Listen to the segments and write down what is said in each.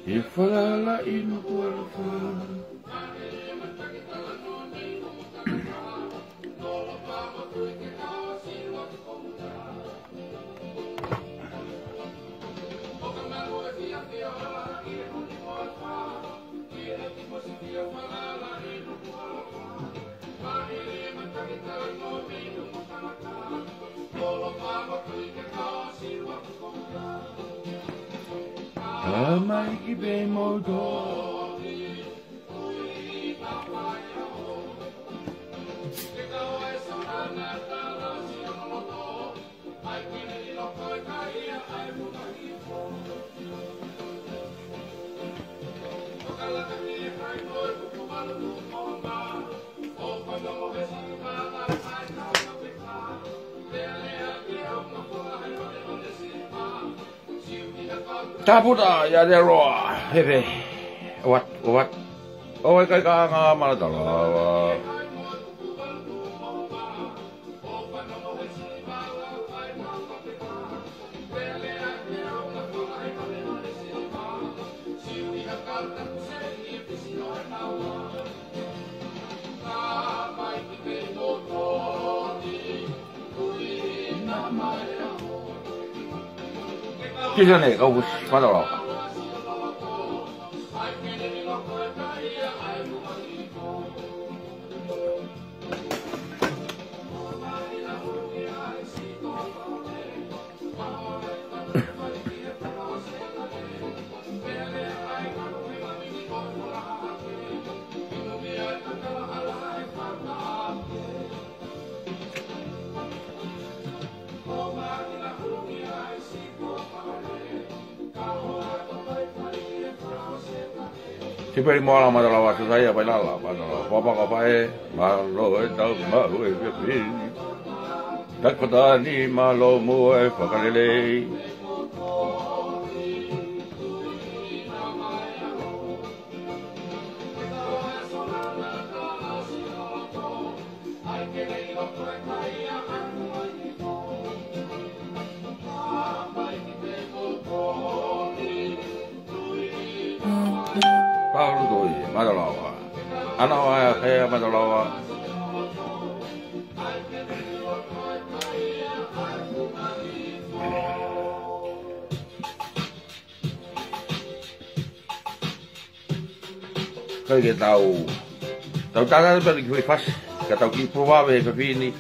E whalala inu kualfa. Amai ki be modo. Taputa ya de roa, hehe. What? Oh, kai ka nga matalawa. Kisa ne kau bus matalawa. Si peri moala matalawa tu saya pai lala matalawa papa ka pai malo e tau mahu e pi takotani malo mo e whakalele Paulo doi, matalawa. Ana wa kaya matalawa. Kaya que tau tata pelo que foi fácil, que tau que provável que fini.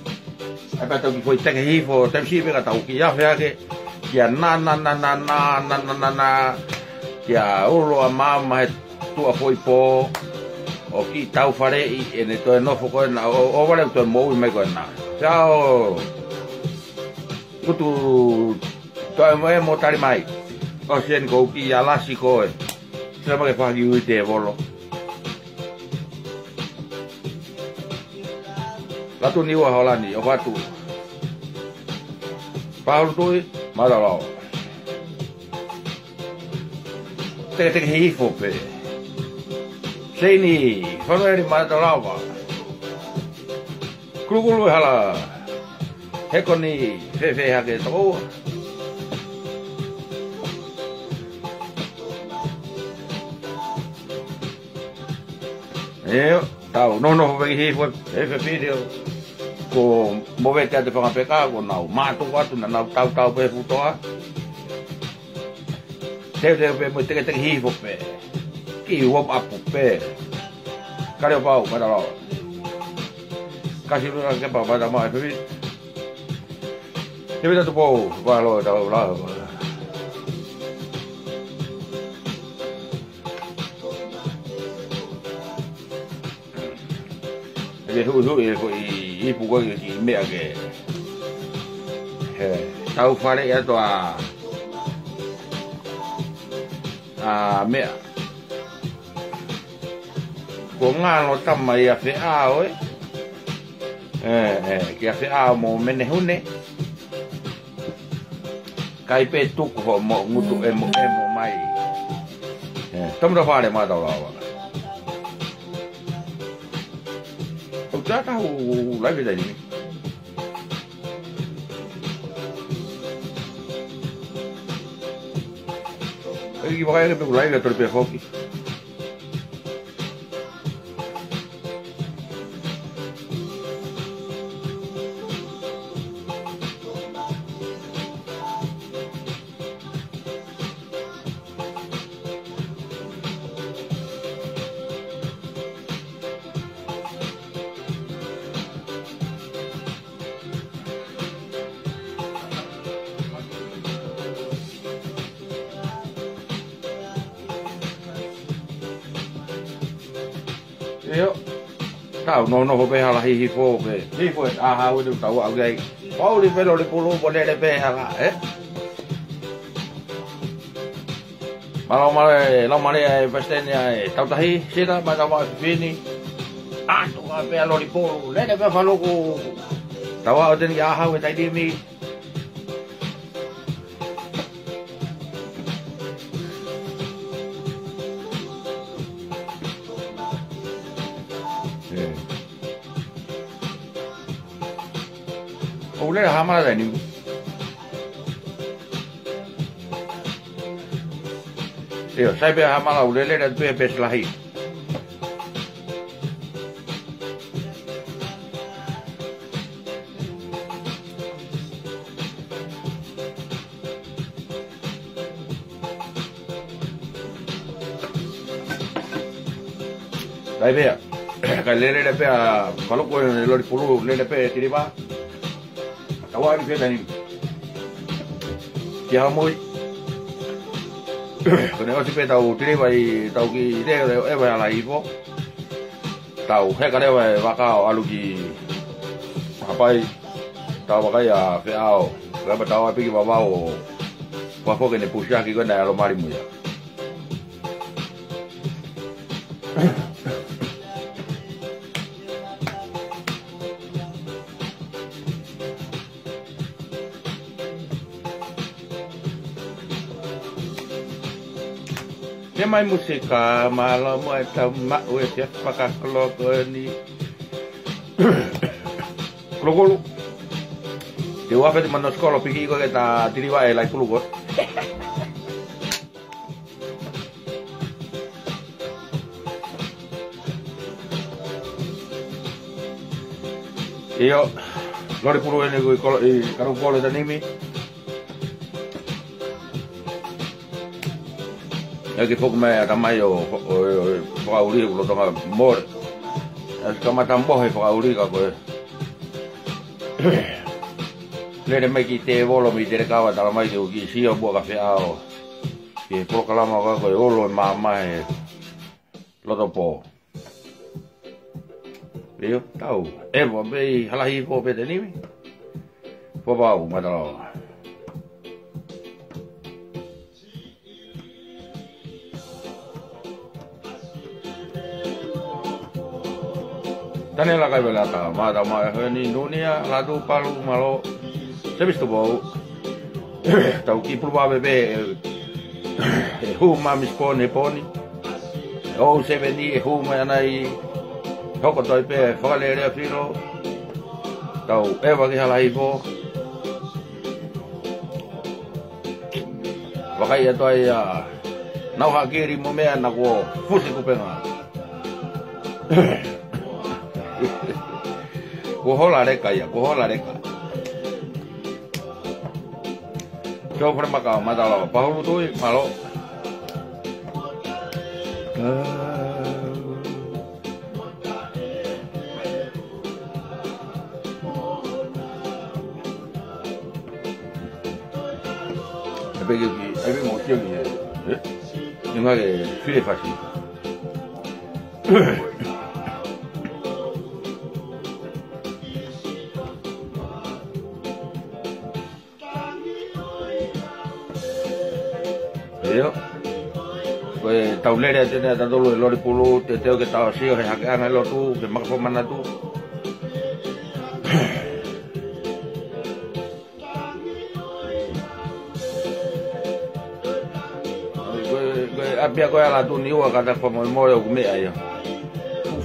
É para tau que foi teke hifo, tem si que tau que já fez que a na que a ulo a mama tua foi po o ki tau fare I ene to no fo ko na o vale to mo me ko na chao kutu to mo tari mai o sen ko ki ala si ko e se ma ke fa ki te volo la tu ni wa holani o va tu Paulo tu malalo te hifo pe Seni, whanau eri matalawa. Krugulu hala. Heko ni whewhe hake tō. Eo, tau, nono hwegi hifo, hewhe video. Ko mowe te ate whangapeka, ko nau mātu watu na nau tau pe futoa. Teo pe mo teke hifo pe. Ki warm up pe. Kare pau matalawa. Kasi lu ke pa pada mai pe. Te tu po va lo tau la. Ele hu e ko I pu ko I me ke. He, tau fare ya to a me ko ngā no tama I a whea oe. Ki a whea mo mene hune. Kai pe tuku ho mo ngutu e mo mai. Tamra whare mātaurawa. O tata hu lai veda ni. piki pakai ke pulai ke torpe hoki. Yo, tahu no ho behala hihi fo be. Hihi fo aha wo du tahu au gai. Pau li pelo li pulu bo le behala Malo male pasten ya tau tahi sida ma tau fini. Ah, tu ka pe lo li pulu. Le be falo ko. Tahu au den ya aha wo tai di mi. Ule hama da ni. Yo, sai be hama la ule le da be beslahi. Dai be. Ka le be a palo ko lo di pulu le be tiriba. Tawa ni feta ni. Kia moi. Kone o tipe tau tiri vai tau ki re e vai ala ipo. Tau he kare vai wakao alu ki hapai tau wakai a fe ao. Gaba tau api ki babao. Wafo ke ne pusha ki kona alo mari muya. Dia main musika malam eta mak we sia pakai klok ni. Klokolu. Dia wa pete manos kolo pigi ko eta tiriwa e lai klugot. Iyo lori puru ene ko kolo e karo kolo da nimi. Lagi fogo me atamai o auri ko tonga mor. As kama tambo he auri ka ko. Le me ki te volo mi te kawa tala mai ki si o bo ka fe ao. Ki pro kalama ka ko olo mama e loto po. Veo tau. E bo be hala hi po be de ni. Po ba u madalo. Tane la kai bela ta ma ni dunia la du palu malo se visto bo tau ki pruva bebe hu ma mi spone poni o se veni hu ma nai hoko toi pe fale re filo tau eva ki hala ipo wakai to ya nau hakiri mo me na ko fusi ku pena Kuhola reka ya, kuhola reka. Coba makau madalo, pahulu tu malo. Tapi mau tiap ni, ni macam filem fashion. Pues taulera tiene dando los lori pulu te tengo que estar así o sea que hagan lo tú que más por mana tú había que la tú ni o cada como el moro que me ahí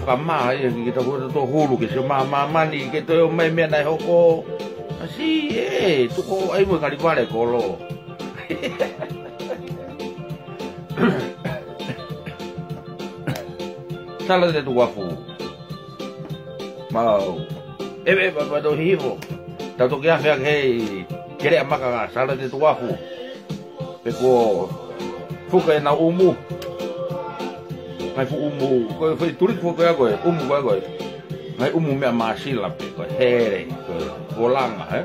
fama ahí que te puedo todo hulu que se mamá ni que todo me na hoko así tú ahí muy calipare colo Sala de tu guafu. Mau. Ba do hivo. Ta to kia fea hei. Kere maka sala de tu guafu. Pe ko fuka na umu. Mai fu umu. Ko foi turi fu ko ko umu ko. Mai umu me masila pe ko here ko volanga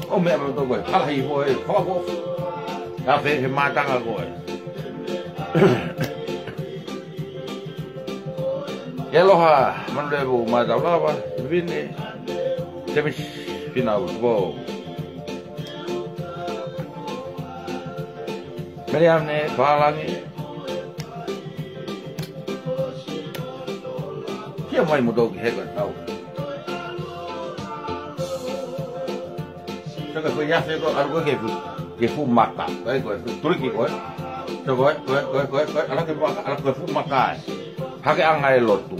O me to ko ala hi ho e ko ta fe he matanga ko Eloha manlevo madalava vine temis final go Meriamne falangi Kia mai mo dogi hega tau Saka ko ya fe ko algo ke fu maka ai ko turki ko ko ala ke fu maka hake angai lotu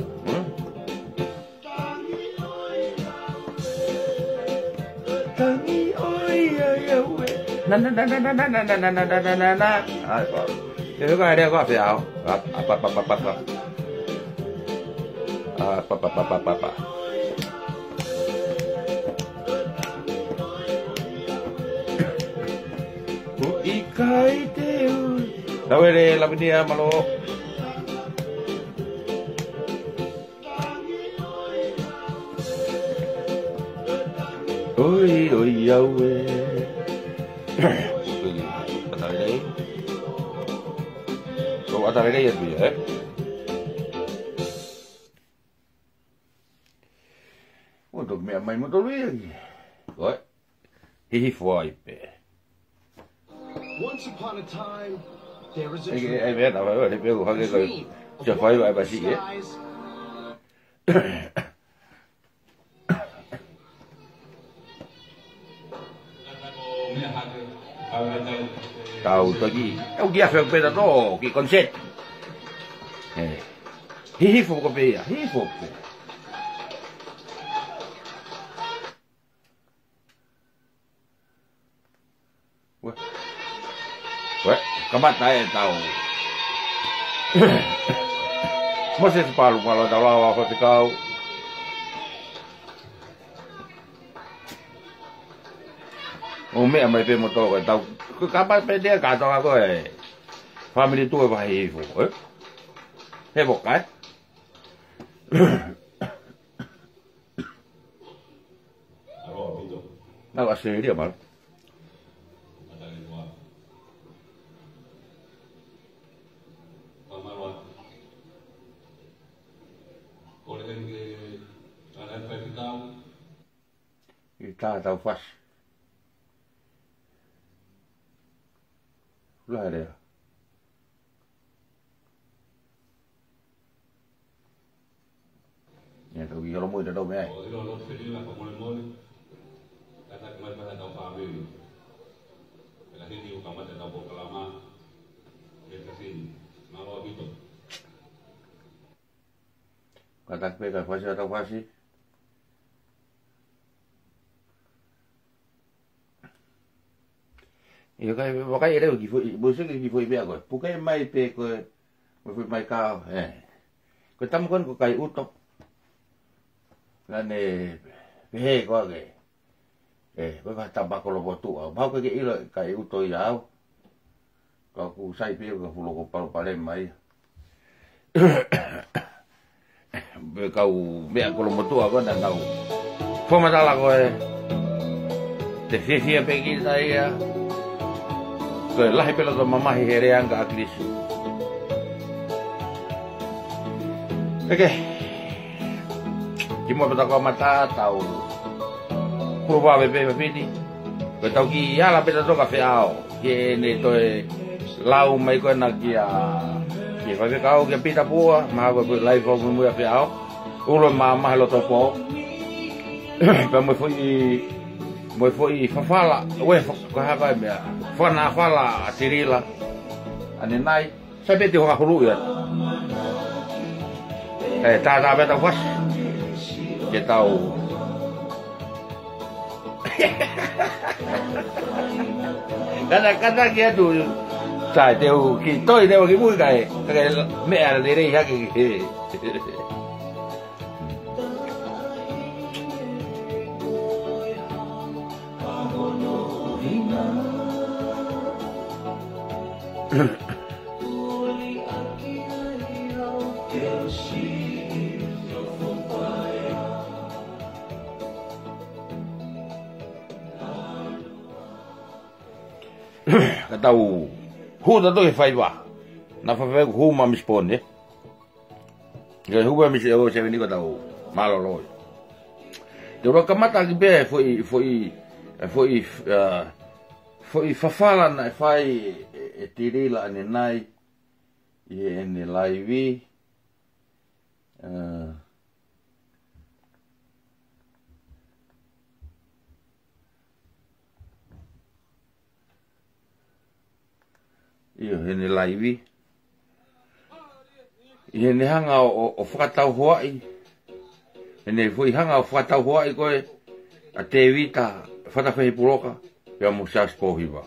Tangi oi ya we na ai ko cái này đeo có phải áo Ikai teu đâu đây làm cái gì mà lo ôi ôi dâu ở đây có ở đây gì vậy ôi tụi mẹ mày muốn tôi biết gì rồi hi phoi pe Once upon a time, there was a ai biết đâu rồi thì biết của cái người chưa phoi vậy bà chị ấy tàu tôi gì ông kia phải biết đó cái concept hi phục cái gì hi phục Vậy, các bạn thấy tàu Mất sẽ palu kalau tàu lao vào cái câu mẹ mày về một tổ cái tàu cứ các bạn bên đây cả tàu cái family tôi phải hi phục ấy thế một cái nó có xe điểm mà Kita tahu pas. Lah ada. Ya tahu kalau mau ada meh. Kata pega faz atau faz. Iyo kai ele ki foi bo se ki foi bea ko pukai mai pe ko foi mai ka ko tam kon ko kai utop la ne he ko ke ko va tamba ko lo botu ba ko ke ilo kai uto yao ko ku sai pe ko fulo ko palo mai be ka u bea ko lo botu ko na na fo ma dala ko te fie pe ki dai ya Ke lahi pela to mama hereang ka akris. Oke. Kimo peta ko mata tau. Pruba bebe bebe. Ke tau ki ala peta to ka feao. Ke ne to lau mai ko na ki a. Ke fa ke kau ke pita pua, ma ko lai ko mu ya feao. Ulo mama lo to po. Pa mo foi fafala, we ko hava me. Fana fala tirila ane nai sabe te ho hulu ya ta beta was ke tau Kata kia tu sai teu ki toi teu ki mui kai me ala le rei haki ki Katau huta to fai wa na fa fa hu ma mi spone ga hu ba mi se o se ni ko tau malo lo de ro kamata ki be foi fa fala na fai e tirila ne nai e ne live io hene live hene hanga o whakatau Hawaii hene foi hanga o whakatau Hawaii koe a te vita whatawhi puroka pia mo sa spohiwa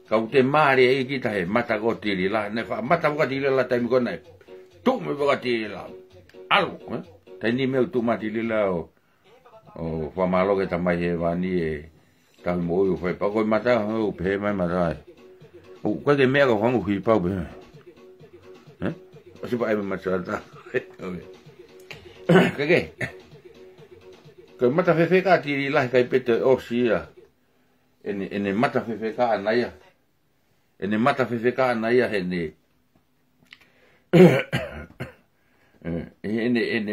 kau te maare e kita he mata ko tiri la ne fa mata ko tiri la taimi ko nei tu me ko tiri la alu tai ni me tu ma tiri la o fa malo ke tamai he vani e ta mo yo fa pa ko mata o pe mai mata o ko ke me ko hangu hi pa be o se pa ai mata ta ke ko mata fe ka tiri la kai pete o sia ene mata fe ka anaya ene mata fe ka anaya ene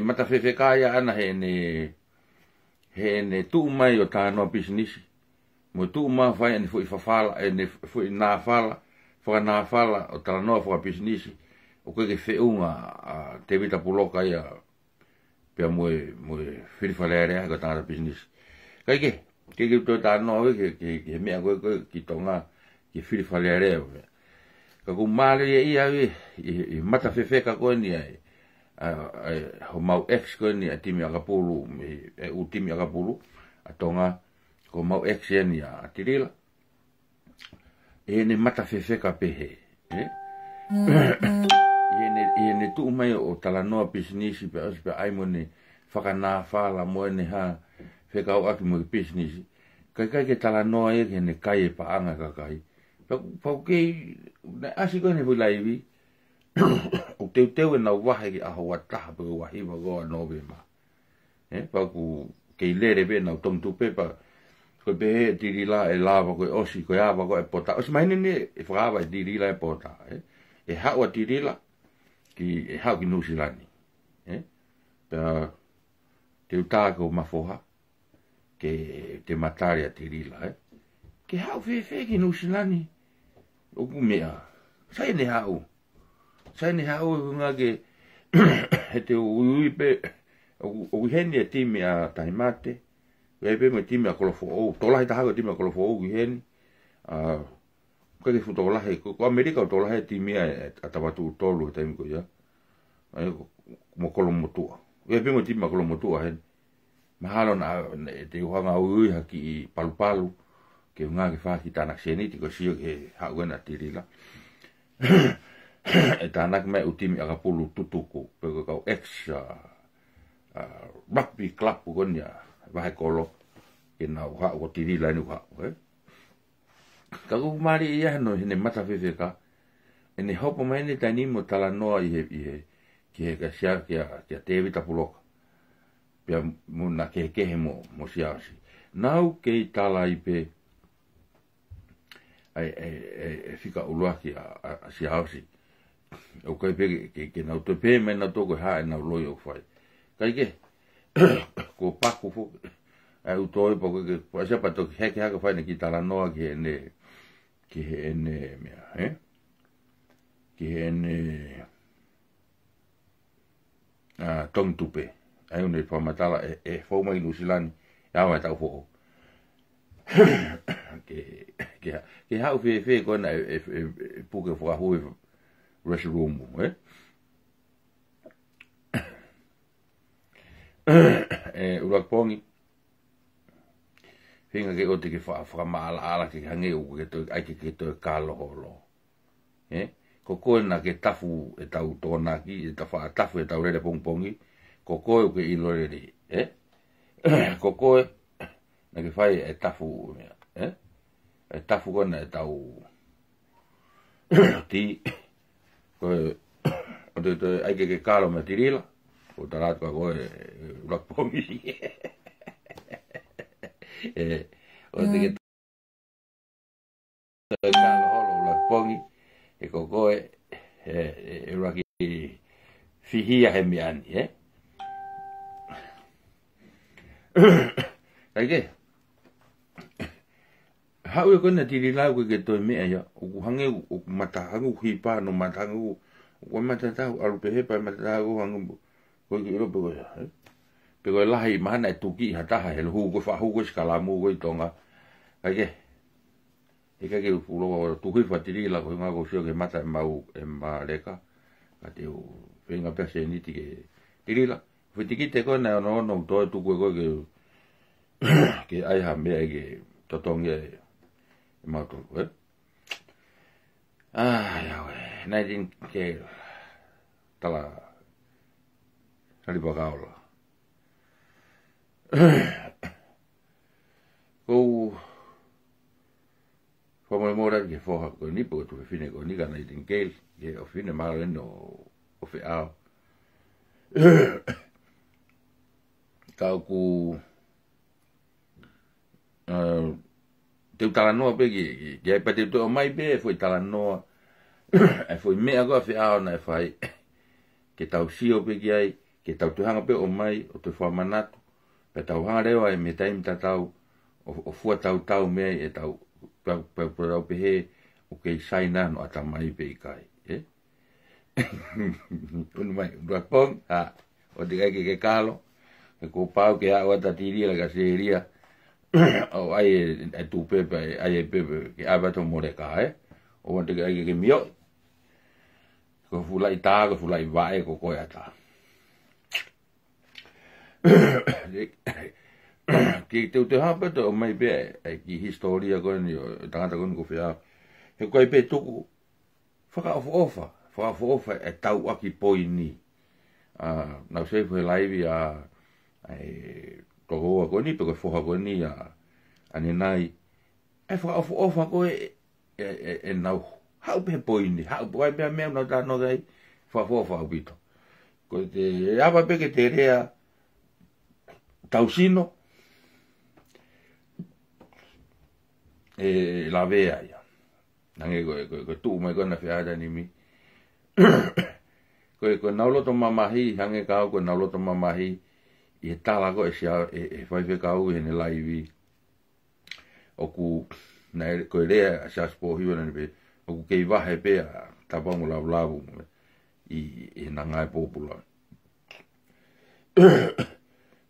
mata fe ka ya ana ene tu mai o ta no business mo tu ma fa ene foi fala ene foi na fala o ta no fa business o que fe unha te vita puloka ya pe mo fil falere ko ta business kai ke to ta no ke me ko ki tonga ki fil falere ka ku male ia i mata fe ka ko ni ai ho mau ex ko ni atimi akapulu e utimi akapulu atonga ko mau ex ni atirila ene mata fe ka pehe ene tu mai o tala no business pe ai mo ni fakana fala mo ni ha fe ka o aki mo business kai ke tala no e ne kai pa anga ka kai pa ke na asi ko ne bulaivi o te na wahi a ho ta pe wahi mo go no be ma pa ku ke lere be na tom tu pe pa ko be diri la e lava ko osi ko ava ko e pota os mai ne e frava diri la e pota e ha o diri la ki e ha ki no silani pa te uta ko mafoha ke te matari a tirila ke hau fe ki no silani o ku mea sai ne hau nga ke he te ui pe o heni e timi a taimate e pe me timi a kolofo o tola ta ha timi a kolofo o heni ko ke fu tola he ko Amerika tola he timi a tabatu tolu temi ko ya mo kolomotua e pe mo timi a kolomotua he mahalo na te wanga ui haki palu ke nga ke fa kitana seniti ko sio ke ha wena tirila e tanak me utimi akapulu tutuku pe ko ex rugby club ko nya va kolo ke na ha ko tirila ni ha ka ko mari ia no ne mata fe ka ene hopo mai ne tani mo tala no i ke ka sia ke te vita pulo pia muna ke mo siasi nau ke tala ipe ai fika uluaki a siasi o kai pe ke na to pe me na to ko ha na loyo fai kai ke ko paku fu ai utoi po ke pa se pa to ke ha ko fai ne ki tala no ke ne mea ke ne tong tupe ai un fa matala e fo mai lusilani ya wa ta fo ke ha fe ko na pu ke fo hu restroom urak pongi Hinga ke o te ke whakamaala ala ke hange u ke toi ai ke toi kāloholo. Ko koe na ke tafu e tau tōnaki, e tawha tafu e tau rere pongpongi, ko koe u ke iloreri. Ko koe na ke whai e tafu mea. E tafu kona e tau ti. Koe o te ai ke kālo me tirila, o ta rātua koe rakpongi. O te ke kālo holo rakpongi, e ko koe e raki fihia he miani, Kaike, hau e kona tiri lau ke toi mea ia, o ku hange o ku matahangu hipa no matahangu, o ku matatahu aru pehepa matahangu hangu, koe ki rope koe, pe koe lahi mahana e tuki hataha, he hu koe whahu koe skalamu koe tonga, kaike, e kake uloa tuki whatiri la koe ngā koe sio ke mata e mau e mareka, ka te o whenga pese niti ke tiri la, whitiki te koe na ono toi tuku e koe ke aiha mea ke totongi e mātoku, Iawe, nai din ke tala haripakaola. Kou whamoemora ke whoha koe nipo tu whine koe nika nai din ke o whine mararen o whiao. Kau ku te utala noa pe ki ai pa te utoa mai pe e foi tala noa e foi mea koa whiao na e whai ke tau sio pe ki ai ke tau tuhanga pe o mai o te whamanatu pe tau hanga rewa e me taimi ta tau o fua tau mea e tau pau pe he o kei saina no ata mai pe i kai unu mai rapong o te kai ke kalo e ko pau ke a o ata tiria la ka seria o ai e tu pepe ai e pepe ke ava to more ka o wante ke mio ko fulai ta ko fulai vai ko ko ata ke te te hapa to mai be ki historia ko ni tanga ko fia he ko pe tuku faka ofa e tau aki poini na se foi live ai ko ko ni pe ko foha ko ni ani nai e fa ofa ko e nau hau pe poini hau pe pe me no da no dai fa fofa bito ko te aba pe ke te rea tausino la vea ya nange ko tu mai ko na fia da ni mi ko naulo to mamahi hange ka ko naulo to mamahi e tala ko e sia e fai fe kau e ne live o ku na ko rea sia spo hiu na be o ku ke va he pe ta pa mo la i na ngai popular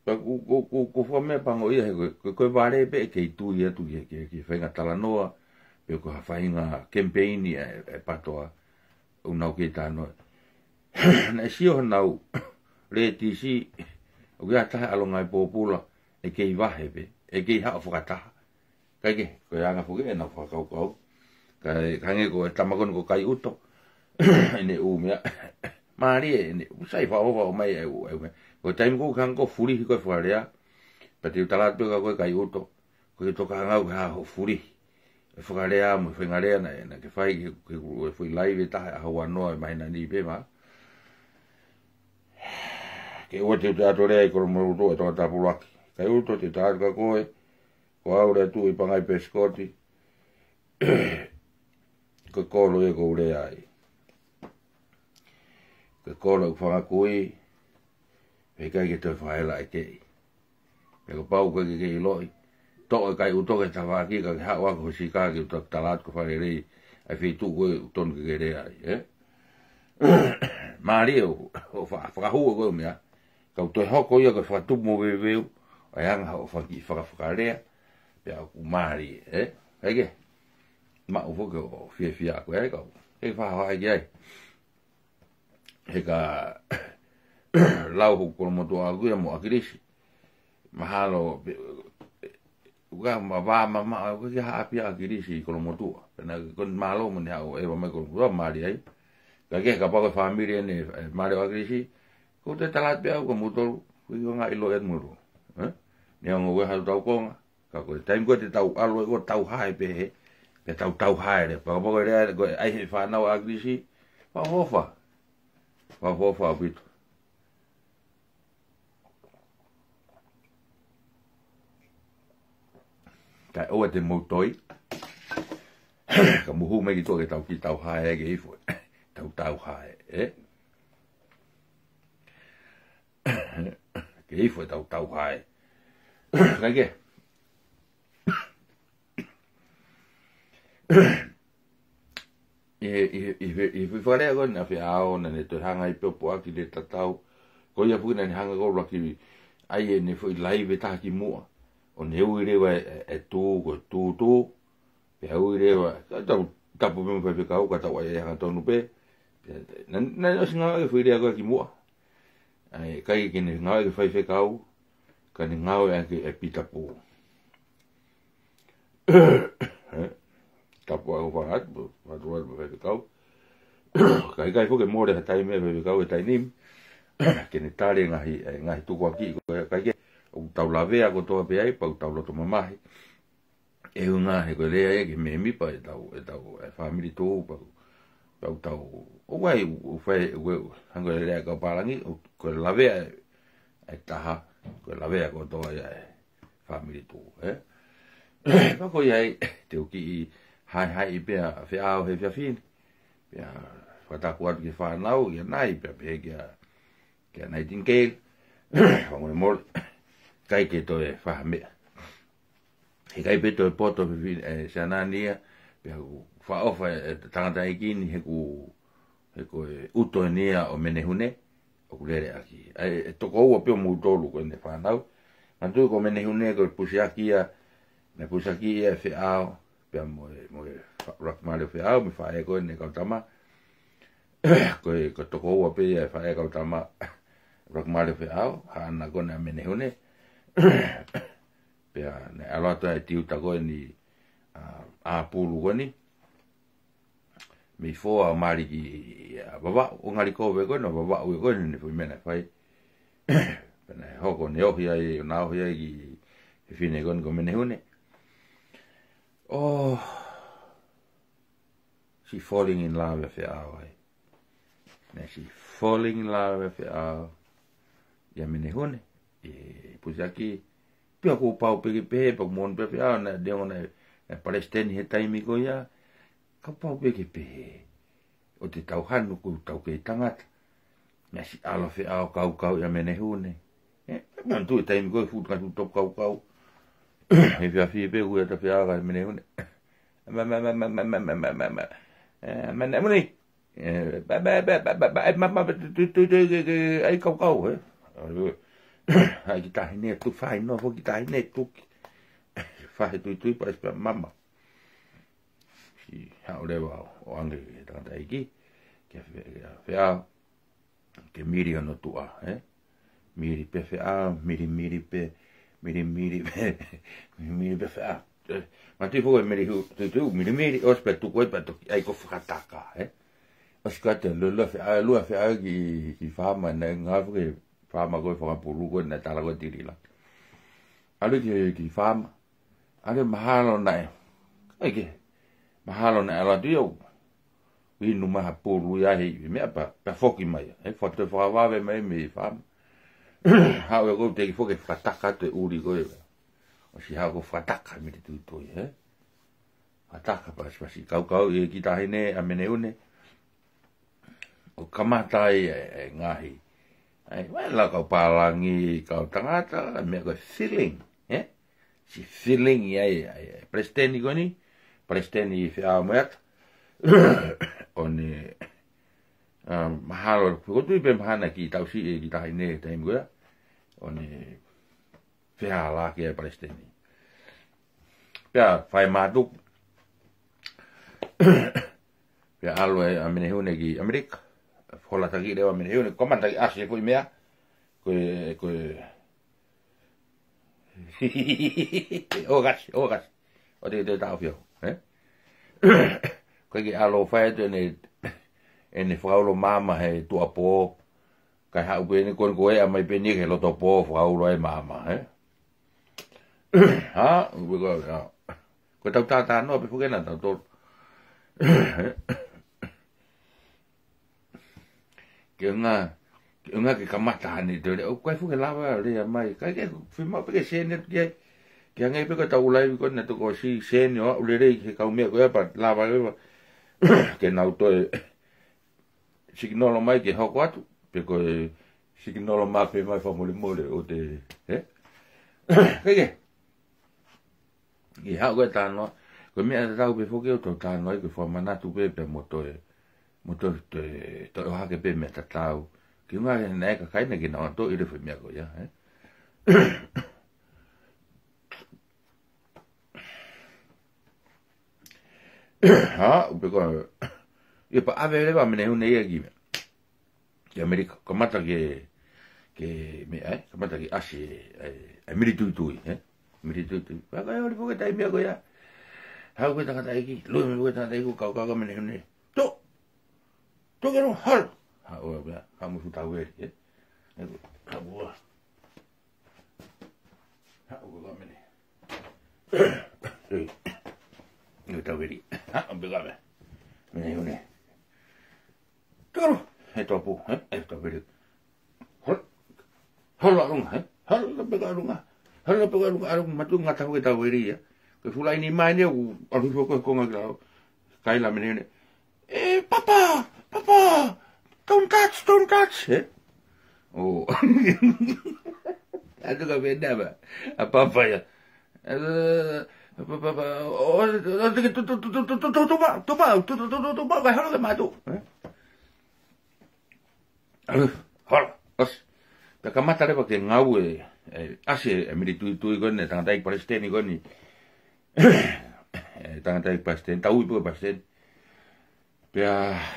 pa ku fo me pa ngo ia ko vale pe ke tu ia tu ke fenga tala noa pe ko fai nga campaign e patoa o nau ke ta no na sio nau le ti si o ia taha alonga i pōpula e kei wahe pe, e kei hao whakataha. Kai ke, koe anga whuke e na whakau. Kai hange ko e tamakon ko kai uto. Ine u mea. Maari e, usai whaowa o mai e u mea. Koe taimi ko kanga ko furihi koe wharea. Pa te utalat peka koe kai uto. Koe toka hangau ke haho furihi. E whakarea mo whengarea na ke whai ke whui live e taha ahau anoa e mahina ni pe maa. Ke ua te tato rea i koro maruto e tonga tapulaki. Kai uto te tato ka koe, ko aure tu i pangai peskoti, ko kolo e ko urea ai. Ko kolo e whanga kui, e kai ke te whaela e kei. E ko pau kai ke i loi, to e kai uto ke tawaki ka ke hawa ko sika ke uto talat ko whare rei, ai whi tu koe uton ke rea ai. Maari o whakahua koe mea, kau toi hoko ia ka whatumo weweu, ai anga o whakawhakarea, pe au kumari, Hege, ma o whoke o fia koe, kau, hei whahawa ai ai. He ka lau hoku koromoto a kuia mo akirisi, mahalo, ga ma ko ki ha pia ki ri si ko mo tu na ko malo mo ne o e ba me ko ma ri ai ka ke ka pa ko familia ne ma ri ki si ko te talat pia ko mo to ko nga i lo et mo ro ne ngo we ha tau ko ka ko time ko te tau alo ko tau hai pe pe tau hai re pa ko re ko ai fa na wa ki si pa hofa bit ka o te mo toi ka mo hu me ki to ke tau hai ke ifo tau hai ke ifo tau hai ka ke e fare ko na fe ao na ne to hanga I popo aki le tatau ko ia fu na hanga ko roki ai ne foi live ta ki mo o ne u re wa e tu ko tu pe u re wa ta tapu me pe ka ka ta wa e hanga tonu pe na singa e foi re ko ki mo ai kai ki ne nga e fai fe ka ka ne nga e ki e pita pu tapu au fa at wa do wa fe ka kai fo ke mo re tai me fe ka e tai nim ke ne tare ngahi tu ko ki kai ke o tau lavea ko to pe ai pa tau lo to mamahi e una he ko le ke me mi pa tau family to pa tau o wai o fai o hango le ka palangi ko lavea e taha ko lavea ko to ai family to pa ko ai te o ki hai pe fe ao he fin pe fa ta ko ki fa nau ya nai pe ke Nightingale o mo kai ke to e fa me he kai pe to poto e sanania pe fa ofa tanga iki ni he ku uto nia o menehune o kulere aki e to ko o pe mo tolu ko ne fa nau mantu ko menehune ko pusiakia ne pusiakia fe ao pe mo rock male fe ao me fa e ko ne ka tama ko to ko o pe fa e ka tama rock male fe ao ana ko na menehune pe ne ala to e tiu ta ko ni a pulu ko ni mi fo a mari ki baba o ngali ko ve ko no baba o ko ni fu mena fai pena hoko ne o ai na o ai ki fine kon ko menehune oh she falling in love with our ne she falling in love with our ya menehune e pusi aki pia ko pau pe pa mon pe na de ona palestine he taimi ko ya ka pau pe o te tau hanu ko tau ke tangata na si ala fe au kau ya menehune man tu taimi ko fu ka tu top kau e via fi pe ku ta fe aga menehune menehune ai kau ai kita hine tu fai no fo kita hine tu fai tu para para mama si ha ole wa o ange ta iki ke fea ke miri no tua miri pe fea miri pe fea ma ti fo miri tu miri ospe tu ko pa tu ai ko frataka oscate lo fea ki fama na ngavre fama ko fa pulu ko na tala ko tirila ale ki fama ale mahalo na mahalo na ala dio wi no ma pulu ya he me pa foki mai foto fa va ve me fama ha o go te foki fataka te uri ko o si ha go fataka me tu to fataka pa si kau e ki ta hine a meneune o kamata ngahi ai wala ka palangi ka tangata me ko feeling si feeling ai presteni goni presteni fa amet oni mahalo ko tu be mahana ki tau si ki ta ne time go oni fa la ki presteni ya fai madu ya alwe amene hune ki amerika hola tagi dewa mene yone komanda ki asia ko imea ko Ogas. O te tau fio, Koe ki alo whae tu ene whaulo mama he tua pō. Kai hau pe ni kon koe a mai pe ni ke loto pō whaulo e mama, Ha, ko tau tata no pe fukena tau tō. Ke unga ke kamata ni te o koe fuke lava le mai. Kai ke fima pe ke sene ke ngai pe ko tau lai ko na to ko si sene o le re ke kau me ko pa lava ke nau to signolo mai ke hoko atu pe ko signolo mai pe mai fa mole o te ke ha ko ta no ko me ta pe fo ke to ta no ke fo mana tu pe moto te to ha ke pe me ta tau ki ma ne ka kai ne ke no to i re fe me ko ya ha pe ko e pa ave le va me ne un e gi ke Amerika kamata ke me kamata ke asi Ameritu tu Ameritu tu pa ka ori ko tai me ko ya ha ko ta ka ki lu me ko ta tai ko ka me ne to ke no hal ha o ya ha mo futa we ha bo ha o ko me ne no ta veri ha o be ga me ne une to esto pu esto veri hol la runga hol la pega runga matu ngata ko ta veri ya ke fulai ni mai ne o alu ko nga kai la me ne papa don't touch oh adu ka benda ba apa ya papa oh toma vai halo ke matu hol os pe kamata le ke ngau ase Ameritu tu ko ne tanga tai Palestina ko ni tanga tai Palestina tau ipu Palestina pe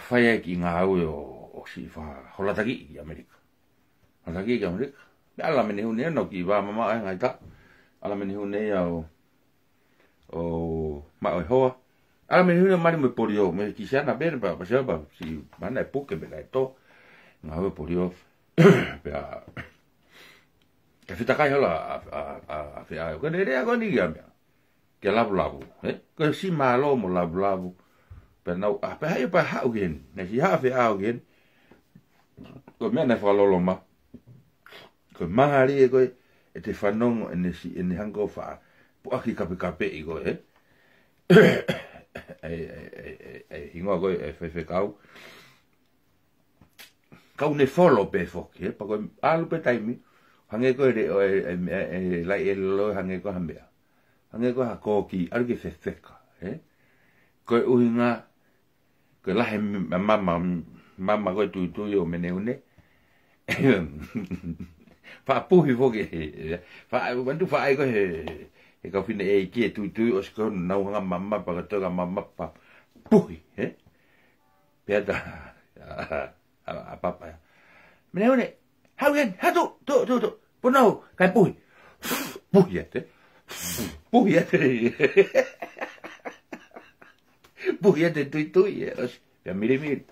fai ki ngau o si fa hola taki Amerika ala me ne no ki va mama ngai ta ala me ne ya o ma o ho ala me ne mari me porio me ki sana ben pa si mana epoke be lai to ngau porio pe ke fita kai hola a fe a ko ne rea ko ni ya ke labu ko si malo mo labu pe no a pe hai pa ha again ne si ha fe a again ko me na fa lo ma ko mahari ko e te whanongo ene hango wha puaki kape i ko hingoa ko e whewhe kau ne wholo pe whoki pa ko alu pe taimi hange ko e lai e lo hange ko hambea hange ko ha koki alu ke whewheka ko e uhinga ko lahe mama ko tui o meneune fa puhi foge fa bantu fa ai ko he ka fine e ki tu o sko na nga mamma pa to ga mamma pa puhi peda a papa me ne hagen hatu to pono ka puhi ate tu os ya miri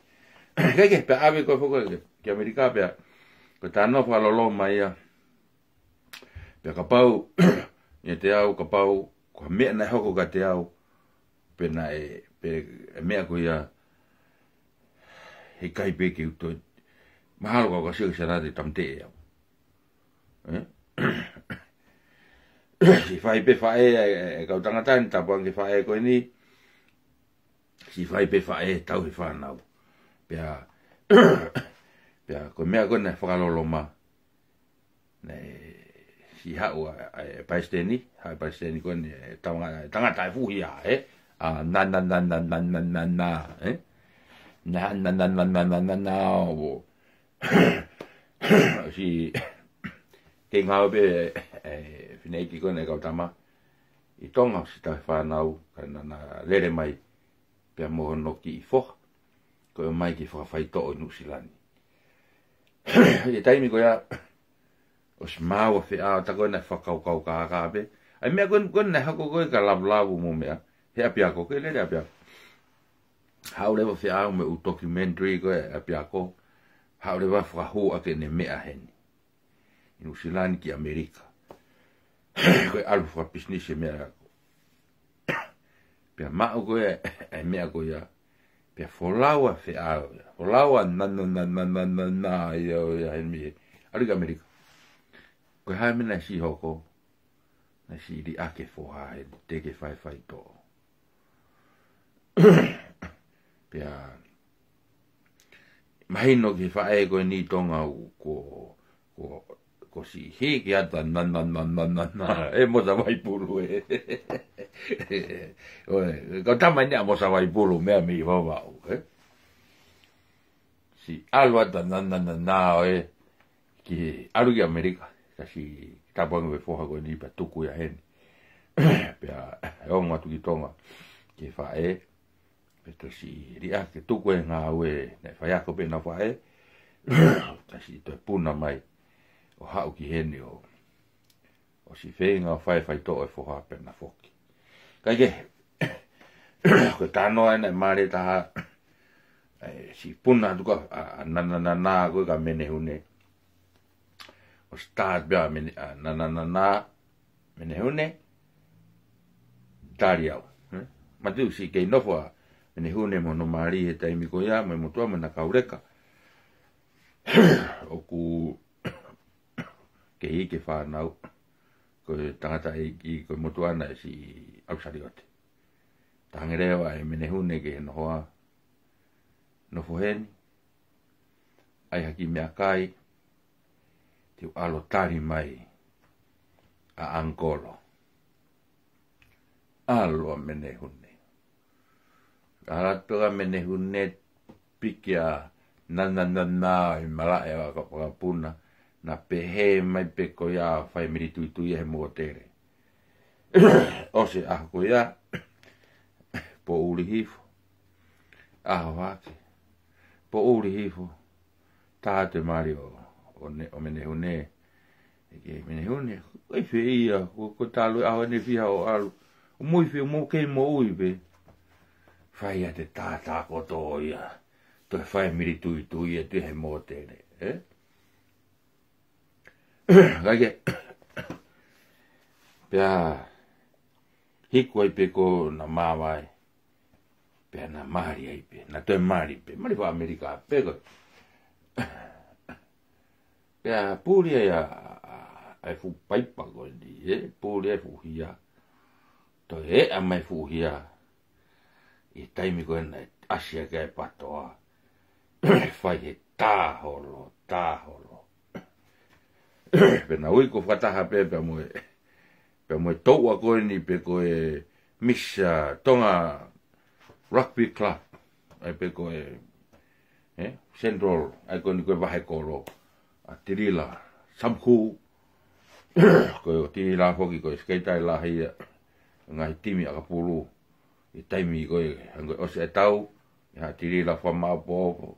ke pe ave ko fogo ke america pe ko tano fa lo mai ya pe ka pau ni te au ka pau ko me na hoko ka te au pe na pe me ko ya he kai pe ke to mahalo ko se se na de tamte ya si fai pe fai ka tanga tanta po nge fai ko ni si fai pe fai tau fa na pe ya ko mea kona whakalolo ma si hau Palestini kone tangata e fuhi a na si ke ngau pe whineiki kone kautama i tonga si ta whanau kana na lere mai pe moho no ki i foha ko mai ki whakawhai to o New Zealand e taimi ko ya o se mau fe a ta ko na fa ka be ai me ko na ha ko ka la mo me he apia ko ke le apia how le fe a me u documentary ko apia ko how le va fa ho a ke ne me a hen in usilani ki Amerika ko alu fa business me a pe ma ko e me a ko ya pe folawa fe a folawa na yo ya en mi alu ki Amerika ko ha me na si hoko na si di ake fo ha e te ke fai to pe a mahino ke fai ko ni tonga ko si he ke ata na e mo sa vai pulu e ko tamanya mo sa vai pulu me mi va si alwa ta na e ki alu ki Amerika kasi tapang ve fo ha ko ni pa tuku ya hen pe a o ma tu ki tonga ke fai peto si ria ke tuku nga we ne fa ya ko pe na fai kasi to puna mai o hau ki hene o si whenga whai to e whoha pena whoki. Kai ke, ko tano ena e maare taha, si puna tuka na koe ka mene hune. O start bea na mene hune, tari au. Matu si kei nofua mene hune mono maari he taimi ko ia, mai motua mana kaureka. O ku ke hike whanau, ko tangata ki ko motuana si ausari ote. Tangerewa e mene hune ke nohoa, nofo heni, ai haki mea kai, te alo tari mai a Angolo. Alo mene hune. Aratua mene hune pikia na i mala e waka puna. Na pehe mai pe ko ya fai miri tu ye mo tere o se a ko ya po uri hifo a wake po uri hifo ta te mario o mene hune ke mene hune ai fe ia ko talu a ne fia o alu o moi fe mo ke mo ui be fai a te ta ko to ia to fai miri tu ye te he mo tere Kage, pea hiku ai pe ko na mawai, pea na mari ai pe, na toi mari pe, mari pa Amerika pe ko. Pea puri ai fu paipa ko di, puri ai fu hia, toi a mai fu hia, i taimi ko na asia kai patoa, fai he taholo. Pena ui ko whataha pe mo toua koe ni pe koe misa tonga rugby club ai pe koe Central ai koe ni koe wahe koro a tirila samku koe o tirila hoki koe skeitai la hia ngai timi a kapulu i taimi koe hangoe ose e tau ha tirila whamau po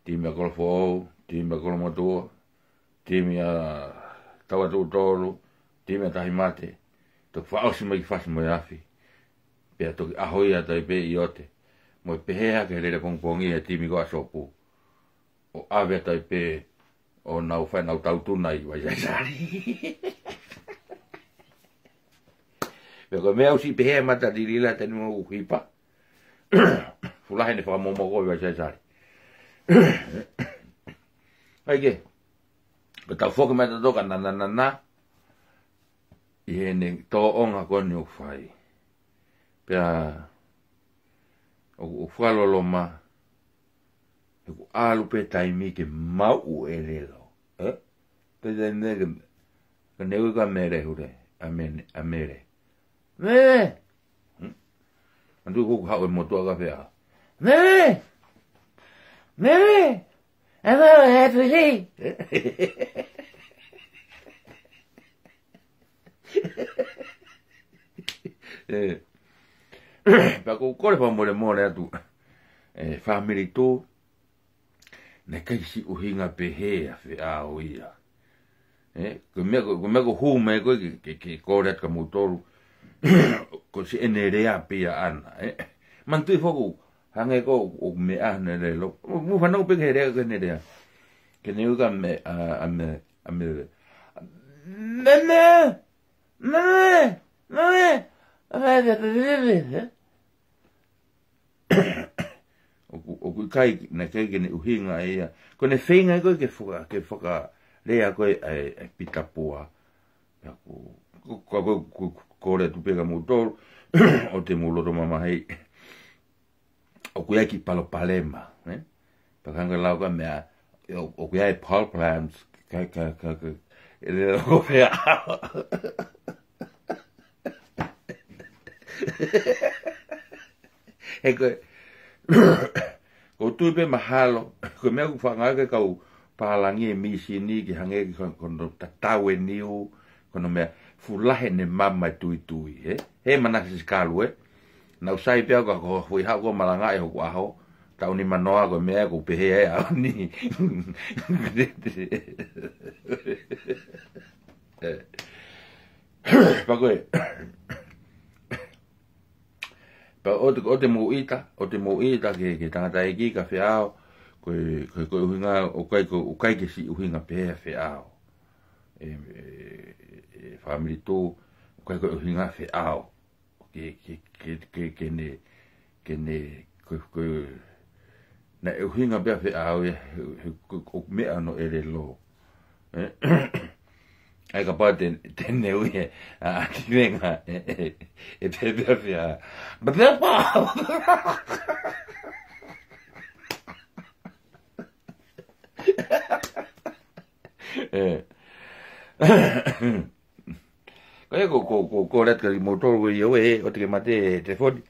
timi a kolofo timi a kolomotua timi a tawa tūtoro, timi a tahimate, toki whaosi mai ki whasi mo afi. Pea toki ahoi a tai pe i ote, mo i pehea ke rere pongpongi e timi ko asopu. O ave a tai pe o nau whai nau tautuna i wai saisari. Pea ko mea usi pehea mata dirila tani mo uhipa. Fulahe ne whakamomoko i wai saisari. Aike. Ko tau whoka mai toka na. I hene tō onga koni o whai. Pea o whalolo ma. E ku alu pe taimi ke mau e lelo. Te te nege. Ka newe ka mere hure. Amere. Mere! Antu kuku hau e motua ka pea. Mere! Mere! I'm all happy. Pa ko kore pa more atu family tu ne kai si uhinga pe he a fe a o ia Ko me ko hu me ko ke ko ret ka motor ko si enerea pia ana man tu foku hange ko o me ana le lo mu fa no pe ke re ke ne que ne uga me o kai na ke ne uhinga ia ko ne feinga ko ke foka lea ko e pitapua ya ko le tu pega motor o te mulo do mama hei o ku ki palo palema pa kanga lau ka me o ku ai pal plans ka ele o fea e ko tu pe mahalo ko me ku fanga ke kau palangi mi sini ki hange kono tatawe niu kono me fulahe ne mama tui he mana sikalu na usai pe ko hui ha ko malanga e ko aho tau ni manoa ko me ko pe he ni pa ko pa o te mo ita ke tangata e ki ka fiao ko hinga o kai ke si hinga pe fiao family tu ko hinga fiao ke ne ko na hinga pe fiao ko me ano ele lo ai ka pa ten ne uye a venga e pe fiao but that kaya ko ret ka motor ko yo o te mate telefon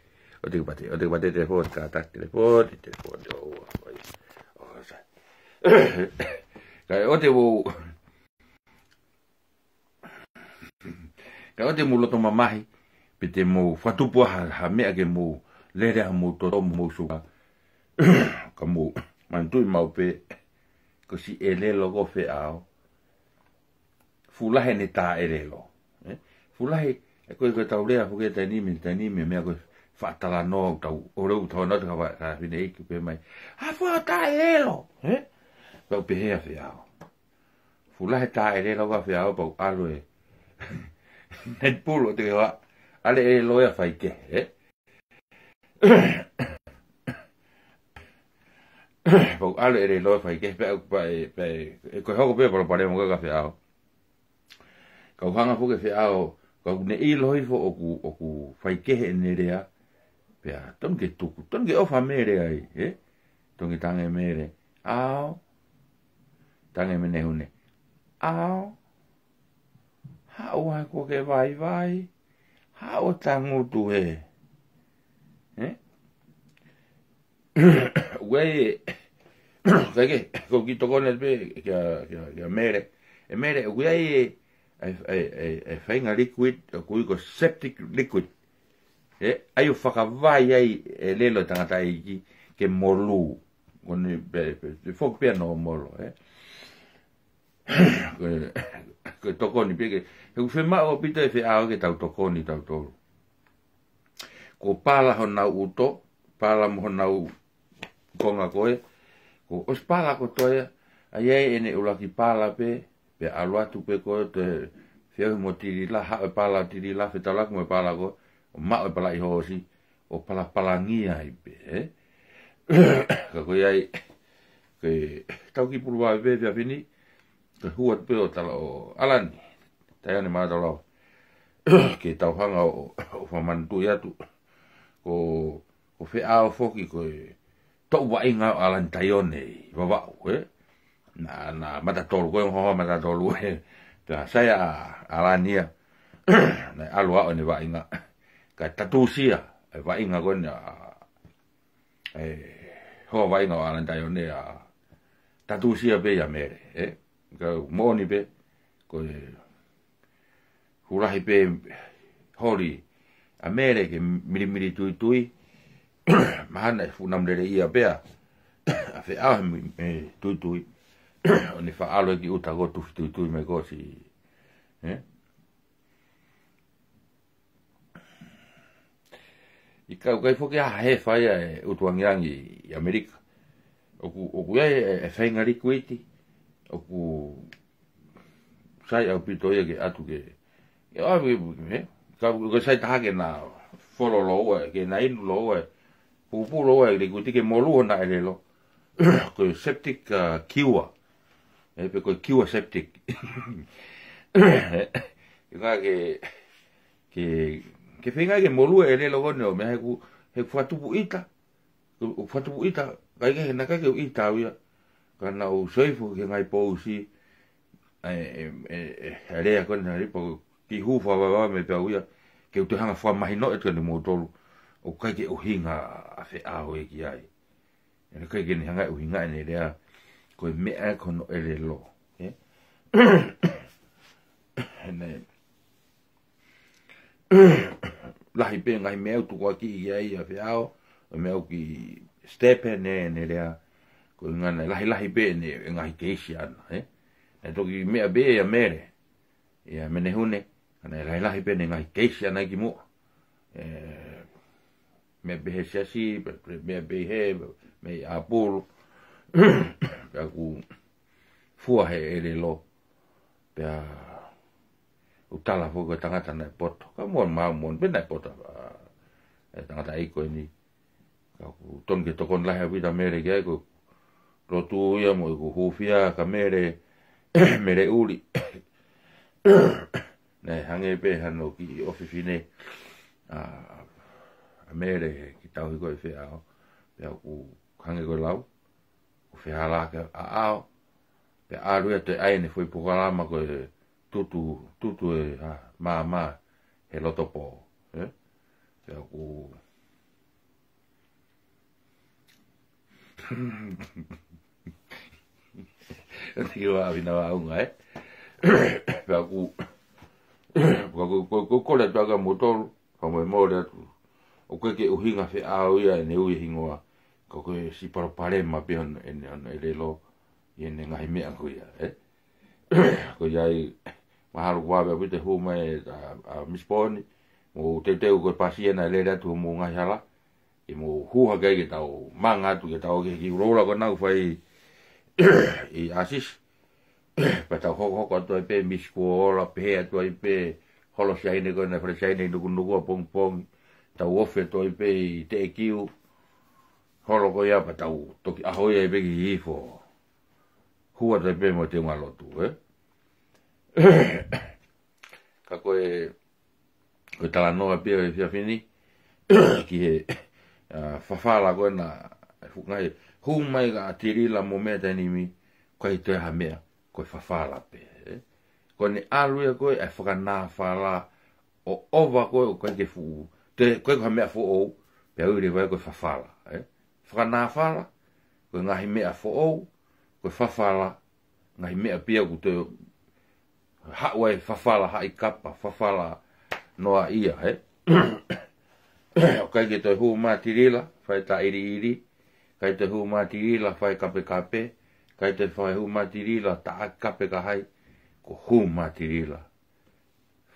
o te mate telefon ka tak telefon kaya o te mulo to mamahi pete mo fatupu ha me age mo lere mo to mo su ka mo mantu mau pe ko si ele logo fe ao fulahe ne ta ele lo fulahe ko tau rea fu ke tani me me ko fatala no tau o ro to no ka fine ki pe mai ha fu ta ele lo ko pe he fe ao fulahe ta ele lo ka fe ao pa alo net pulo te wa ale e lo ya fai ke po ale e lo fai ke pe ko ho ko pe por pare mo ka fe ao ka hanga fu ke fe ao ka ne i lo i fo o ku fai ke ne rea pe ton ke tuku ton ke o fa mere ai ton ke tange mere ao tange me ne hune ao ha o ko ke vai ha o tangu tu we ke ko ki to con el be que mere we ai fainga liquid ko septic liquid ai o faka vai ai lelo tangata i ke molu con be fo pe no molo que tokoni peke eu fe ma o pita fe a que tau tokoni tau to ko pala hona uto pala mo hona u konga koe ko os pala ko toya ai ene ula ki pala pe alwa tu pe ko te fe mo tiri la ha pala tiri la fe tala ko pala ko o ma o pala i hosi o pala ngia i pe ko ai ke tau ki pulwa be ve fini ke huat pe o tala o alani tai ane ma tala ke tau hanga o famantu ya tu ko fe ao foki ko to wa inga alan taione baba na mata tolu ko ho mata tolu ta saya alania na alwa one wa inga ka tatusia wa inga ko na ho wa inga alan taione tatusia be ya mere ka moni be ko hulahi pe hori amere ke miri tui mahana funam le ia pe a fe a tui o ni whaalo e ki uta go tui me ko si. I kau kai foke a he whai e utuangirangi i Amerika. Oku e whaingari kuiti. Oku sai au pito ia ke atu ke. Kau sai tahake na wholo lo e, ke na inu lo e. Pupu lo e, ke ke molu na e lo. Ko septic cure. E pe ko cure septic. Ika ke whenga ke molu e le logo neo, mea he whatupu ita. Whatupu ita, kai ke na kai ke ita uia. Ka na o soifu ke ngai pou si. E rea kone na ripo ki hufa wawa me pia uia. Ke utu hanga whamahino e tukani mōtolu. O kai ke uhinga a whe aho e ki ai. E kai ke ni hanga uhinga e ne rea. Koe mea kono e le lo. Lahi pe ngai mea utu kwa ki i ai a whiao, o mea ki stepe ne rea, ko ngana lahi pe ne ngai keisi ana, e toki mea be ia mere, ia mene hune, ana lahi pe ne ngai keisi ana ki mua, mea behe siasi, mea behe, mea apolo, pea ku fua he ele lo, pea utala foko tangata na poto. Ka mon pena poto. Tangata iko ni. Ka ku ton ke tokon lahi vida mere ke ko rotu ia mo ko hufia ka mere uli. Ne hange pe hano ki ofifine mere ki tau ko fe ao. Pe ku hange ko lau. Ku fe hala ka ao. Pe alu e te aine foi pukalama ko tutu e ma he loto po te aku Tio a vina wa unga pe aku kole taga motor fa mo mora o ke uhinga fe au ia ne ui hingoa ko si para pare ma pe en ele lo ye ne ngai me aku ia ko yai mahalo kwa be te hu mai a misponi mo te ko pasia na le tu mo ngai hala e mo hu ha ke tau manga tu ke tau ke rola ko na fai e asis pa tau ho to pe miskola pe to pe holo sai ne ko na fra sai ne ku no pong pong tau ofe to pe te kiu holo ko ya pa tau to a ho ye be ki fo hu te pe mo te malo tu ka koe tala noa pia e fia fini ki he whawhala koe na ngai hu mai ka tirila mo mea tani mi koe te ha mea koe whawhala pe koe ne aluia koe e whakanā whala o ova koe o koe ke fu te koe ka mea fu ou pe au re vai koe whawhala whakanā whala koe ngahi mea fu ou koe whawhala ngahi mea pia ku te hawai whawhala hai kapa, whawhala noa ia, O kai ke toi hu matirila, whai ta iri, kai te hu matirila, whai kape, kai te whai hu matirila, ta kape ka hai, ko hu matirila,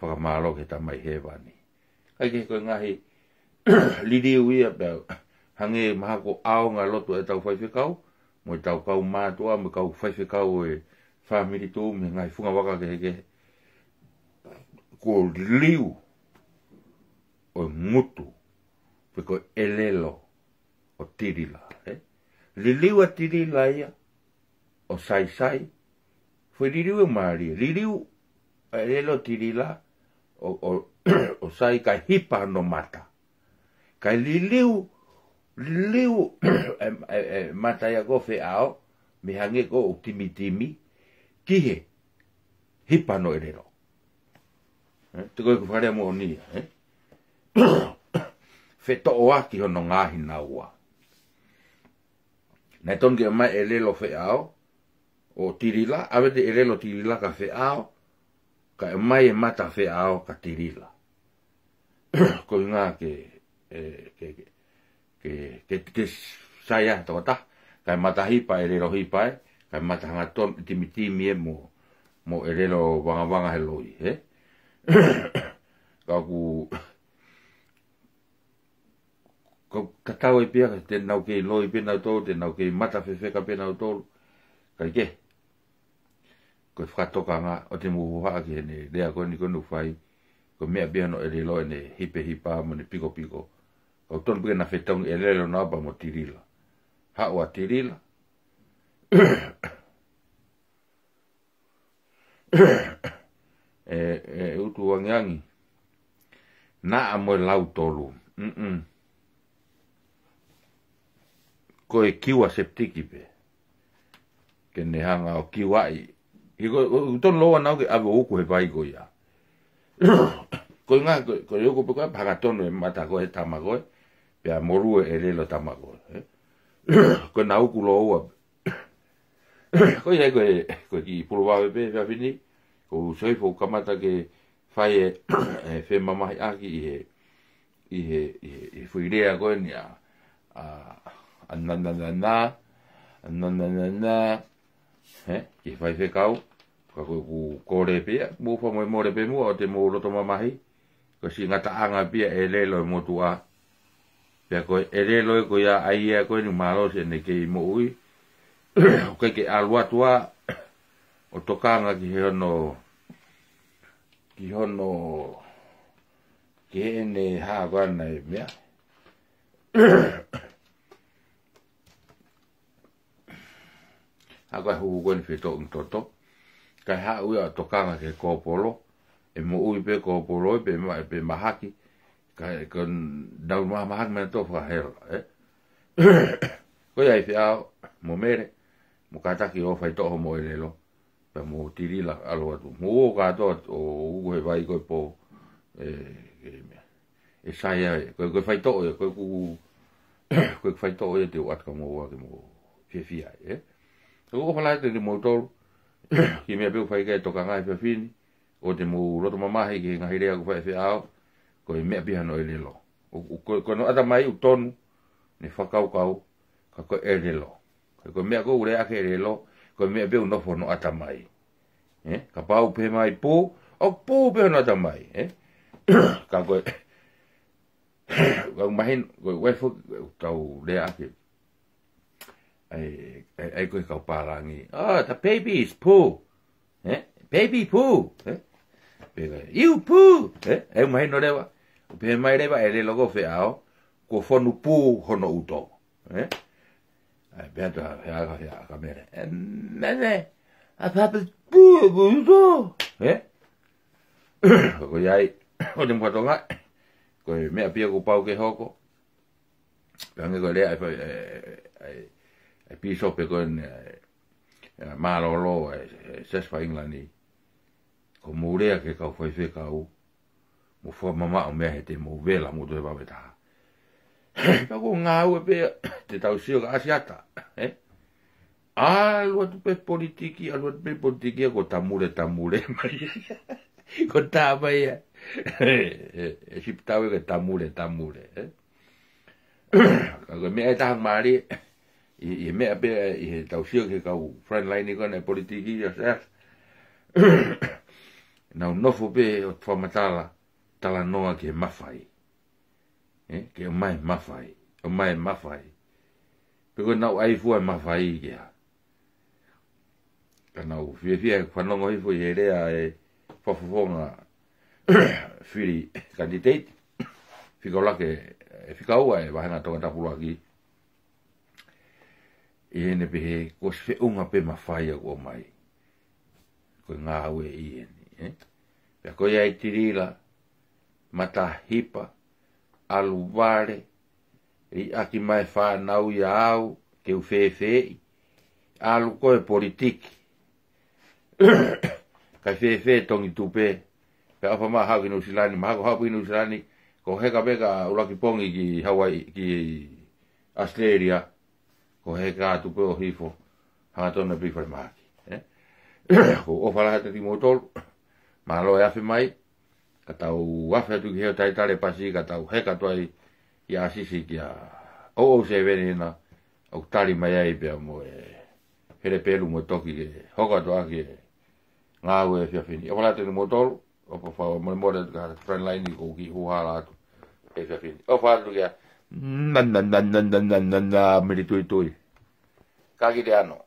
whakamaro ke ta mai he wani. Kai ke koe ngahi, liriu ia, hange maha ko ao ngā lotu e tau whaiwhikau, mo i tau kau mātua, mo kau whaiwhikau e family tu me ngai funga waka ke ko liu o mutu pe ko elelo o tirila liu a tirila ia o sai foi liu mari liu elelo tirila o sai ka hipa no mata ka liu mata ya go fe ao me hange ko optimitimi kihe hipa no erero te koe kuwharea mo nia wheto o aki hono ngahi na ua nei tonke mai e lelo whe ao o tirila awe te e lelo tirila ka whe ao ka mai e mata whe ao ka tirila koe ngā ke saia tōta kai mata hipa e lelo hipa Kai matanga ton timi e mo e relo wanga he loi, Ka ka tau e pia te nau ke loi pe nau tō, te nau ke mata whewheka pe nau tō, kai ke. Ko whakatoka ngā, o te muhu haa ki hene, rea koe ni konu whai, ko mea pia no e relo e ne hipa mo ne piko. Ko tonu pika na whetong e relo na apa mo tirila. Hao a tirila. Utu wangiangi. Na amoe lau tolu. Ko e kiwa septiki pe. Ke ne hanga o kiwai. Uton loa nau ke awe uku he pai ko ia. Ko ngā, ko yoko pe koe pakatono e mata koe tamagoe. Pea morue e relo tamagoe. Ko na uku lo ua. Ko ia koe ki puruwawe pe pea fini. Ko soifo kamata ke fai e fe mamahi aki i he fuirea koe ni ananana, ki fai fe kau, ka koe ku kore pia, mu fa mo more pe mua o te mo roto mamahi, ko si ngata anga pia e lelo e motu a, pia koe e lelo e koe a aia koe ni malo se ne kei mo ui, koe ke alua tua, o tokanga ki hono, ki ene haa wana e mea. Haka huku koe ni whito mtoto. Kai haa ui a tokanga ke kōpolo. E mo ui pe kōpolo e pe mahaki. Kai kon dau mahaki mena tō whahera. Koe ai whiao mo mere. Mo kataki o whai toho mo e lelo. Pa mo tirila alo atu. Mo o katoa o ugu he vai koe po. E saia koe whai toho e koe whai toho e te uatka mo ua ke mo whiawhia Ko whalai te mo tolu, ki mea peu whai kai toka ngai whiawhini, o te mo roto mamahi ki ngahi rea ku whai whiao, ko e mea piha no e lelo. Ko no ata mai u tonu, ne whakaukau, ka ko e lelo. Ko mea ko ure ake e lelo, ko mea peu nofo no ata mai. Ka pau pe mai pū, o pū pe no ata mai. Ka koe, ka mahin, ko wefu, tau rea ake, ai koe kau pārangi. Oh, the baby is poo. Baby poo. You poo. E mai no rewa. Pe mai rewa e re logo whiao. Ko whonu poo hono uto. Ai beata whiao ka mere. Mene, a papa poo uto. Ko iai, o te mwatonga. Ko mea pia ko pau ke hoko. Kange ko rea e piso pe koe malolo sespa inglani ko murea ke kau whai whekau mo wha mama o mea he te mo vela mo toe wawetaha ka ko ngā ue pe te tau sio ka asiata alua tu pe politiki ko tamure mai ko tamai e siptawe ke tamure ka ko mea e tahang maari I mea pe I tau sio ke kau frontline ko na politiki ya sa na nofo pe o whamatala tala noa ke mawhai ke o mai mawhai pe ko nau ai fua mawhai ke ha ka nau fia whanongo hifo I rea e whafafonga whiri candidate whikaulake whikaua e wahanga tonga tapulua ki ene pe ko se unga pe mafai ko mai ko nga we ene pe ko ia tirila mata hipa aluvare I aki mai fa nau ia au ke u fefe alu ko e politiki kai fefe tongi tupe pe apa ma ha kinu silani ma ha kinu silani ko heka beka ulaki pongi ki Hawaii ki Australia ko he ka tu pe o hifo ha tona bi fa maki o fala hata ti motor ma lo ya fe mai ka tau wa fe tu ki tai tale pasi ka tau he ka toi ya sisi ki a o se venena o tali mai ai pe mo Hele pelu mo toki ke hoka to aki ngā ue fia fini. Opa late ni mo tolu, opa whao mo mo ka friend line ni ko ki huhala atu. E fia fini. Opa atu kia, miri tui tui. Kaki te ano.